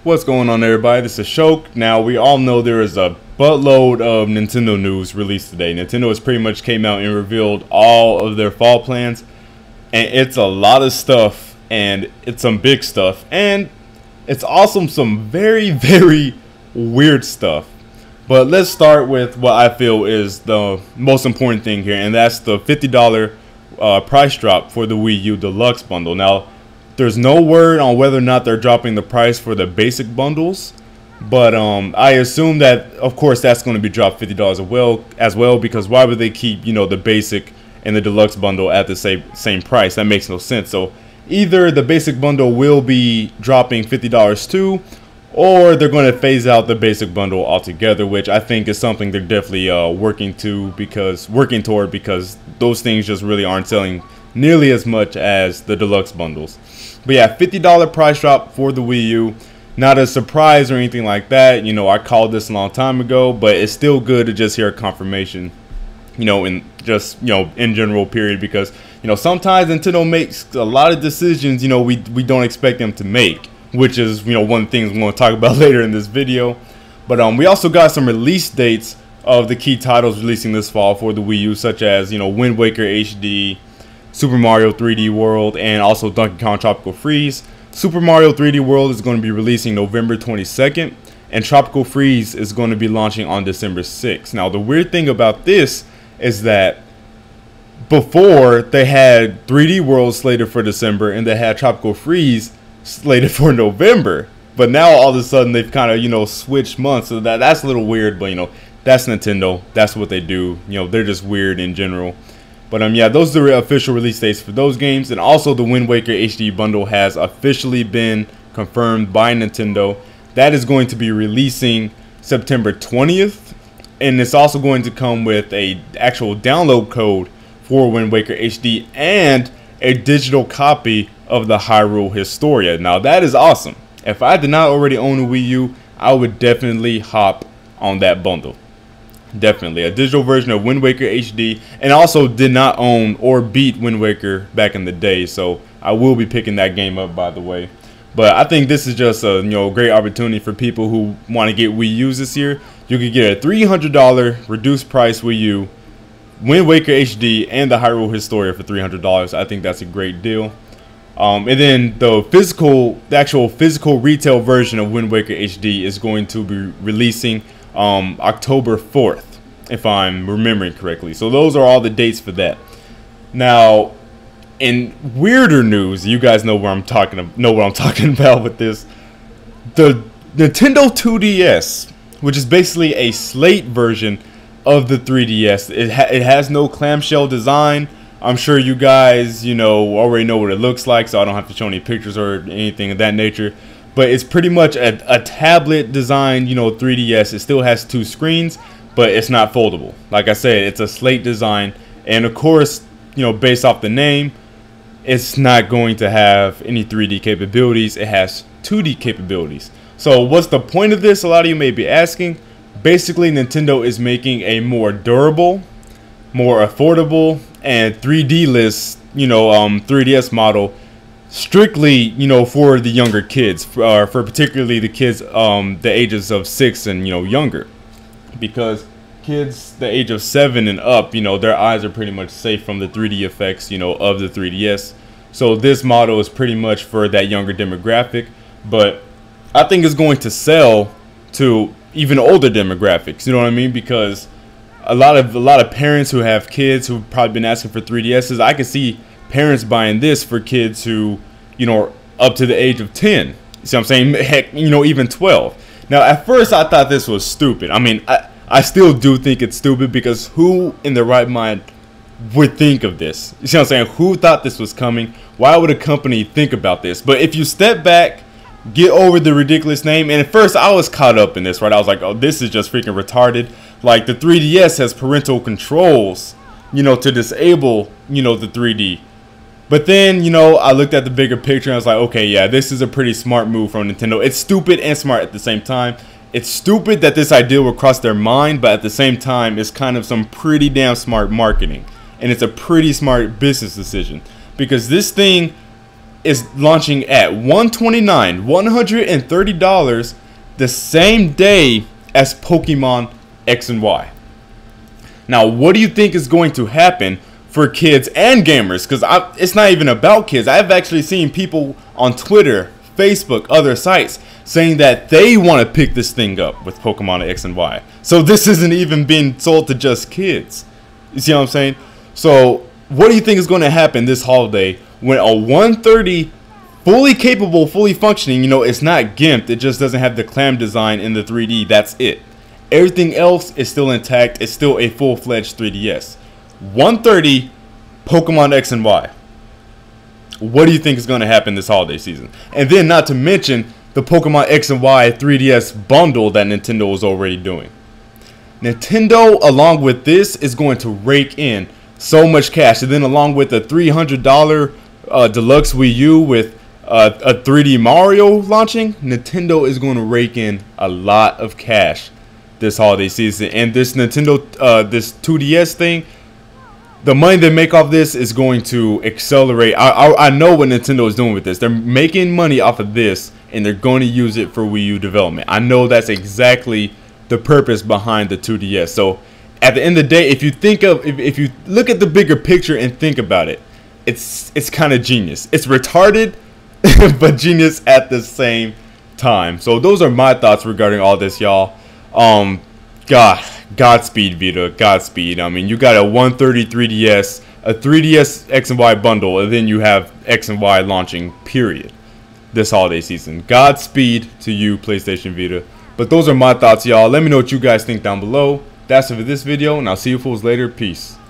What's going on, everybody? This is Shoke. Now, we all know there is a buttload of Nintendo news released today. Nintendo has pretty much came out and revealed all of their fall plans, and it's a lot of stuff, and it's some big stuff, and it's also some very weird stuff. But let's start with what I feel is the most important thing here, and that's the $50 price drop for the Wii U Deluxe bundle. Now, there's no word on whether or not they're dropping the price for the basic bundles, but I assume that, of course, that's going to be dropped $50 as well, because why would they keep, the basic and the deluxe bundle at the same price? That makes no sense. So either the basic bundle will be dropping $50 too, or they're going to phase out the basic bundle altogether, which I think is something they're definitely working toward, because those things just really aren't selling nearly as much as the deluxe bundles. But yeah, $50 price drop for the Wii U. Not a surprise or anything like that. I called this a long time ago, but it's still good to just hear a confirmation, in general, period, because sometimes Nintendo makes a lot of decisions we don't expect them to make, which is one of the things we're going to talk about later in this video. But we also got some release dates of the key titles releasing this fall for the Wii U, such as Wind Waker HD, Super Mario 3D World, and also Donkey Kong Tropical Freeze. Super Mario 3D World is going to be releasing November 22nd, and Tropical Freeze is going to be launching on December 6th. Now, the weird thing about this is that before they had 3D World slated for December and they had Tropical Freeze slated for November, but now all of a sudden they've kind of switched months. So that's a little weird, but that's Nintendo. That's what they do. They're just weird in general. But yeah, those are the official release dates for those games. And also the Wind Waker HD bundle has officially been confirmed by Nintendo. That is going to be releasing September 20th. And it's also going to come with a actual download code for Wind Waker HD and a digital copy of the Hyrule Historia. Now that is awesome. If I did not already own a Wii U, I would definitely hop on that bundle. Definitely a digital version of Wind Waker HD, and also did not own or beat Wind Waker back in the day, so I will be picking that game up, by the way. But I think this is just a great opportunity for people who want to get Wii U's this year. You could get a $300 reduced price Wii U, Wind Waker HD, and the Hyrule Historia for $300. I think that's a great deal. And then the actual physical retail version of Wind Waker HD is going to be releasing October 4th, if I'm remembering correctly. So those are all the dates for that. Now, in weirder news, you guys know what I'm talking about with this. The Nintendo 2DS, which is basically a slate version of the 3DS. It has no clamshell design. I'm sure you guys, already know what it looks like, so I don't have to show any pictures or anything of that nature. But it's pretty much a tablet design, 3DS. It still has two screens, but it's not foldable. Like I said, it's a slate design. And of course, based off the name, it's not going to have any 3D capabilities. It has 2D capabilities. So what's the point of this? A lot of you may be asking. Basically, Nintendo is making a more durable, more affordable, and 3D-less, 3DS model strictly, for the younger kids, for particularly the kids the ages of 6 and younger, because kids the age of 7 and up, their eyes are pretty much safe from the 3D effects, of the 3DS. So this model is pretty much for that younger demographic, but I think it's going to sell to even older demographics. You know what I mean? Because a lot of parents who have kids who've probably been asking for 3DSs, I can see parents buying this for kids who, up to the age of 10. See what I'm saying? Heck, even 12. Now, at first, I thought this was stupid. I mean, I still do think it's stupid, because who in their right mind would think of this? You see what I'm saying? Who thought this was coming? Why would a company think about this? But if you step back, get over the ridiculous name, and at first, I was caught up in this, right? I was like, oh, this is just freaking retarded. Like, the 3DS has parental controls, to disable, the 3D. But then, I looked at the bigger picture and I was like, okay, yeah, this is a pretty smart move from Nintendo. It's stupid and smart at the same time. It's stupid that this idea will cross their mind, but at the same time, it's kind of some pretty damn smart marketing. And it's a pretty smart business decision. Because this thing is launching at $130 the same day as Pokemon X and Y. Now, what do you think is going to happen for kids and gamers? Because it's not even about kids. I've actually seen people on Twitter, Facebook, other sites saying that they want to pick this thing up with Pokemon X and Y. So this isn't even being sold to just kids. You see what I'm saying? So what do you think is going to happen this holiday when a 130 fully capable, fully functioning, it's not gimped, it just doesn't have the clam design in the 3D, that's it. Everything else is still intact, it's still a full-fledged 3DS. 130 Pokemon X and Y. What do you think is going to happen this holiday season? And then not to mention the Pokemon X and Y 3DS bundle that Nintendo is already doing. Nintendo, along with this, is going to rake in so much cash. And then along with a $300 deluxe Wii U with a 3D Mario launching, Nintendo is going to rake in a lot of cash this holiday season. And this Nintendo, this 2DS thing, the money they make off this is going to accelerate. I know what Nintendo is doing with this. They're making money off of this, and they're going to use it for Wii U development. I know that's exactly the purpose behind the 2DS. So at the end of the day, if you think of, if you look at the bigger picture and think about it, it's kind of genius. It's retarded, but genius at the same time. So those are my thoughts regarding all this, y'all. Godspeed, Vita. Godspeed. I mean, you got a 130 3DS, a 3DS X and Y bundle, and then you have X and Y launching, period, this holiday season. Godspeed to you, PlayStation Vita. But those are my thoughts, y'all. Let me know what you guys think down below. That's it for this video, and I'll see you fools later. Peace.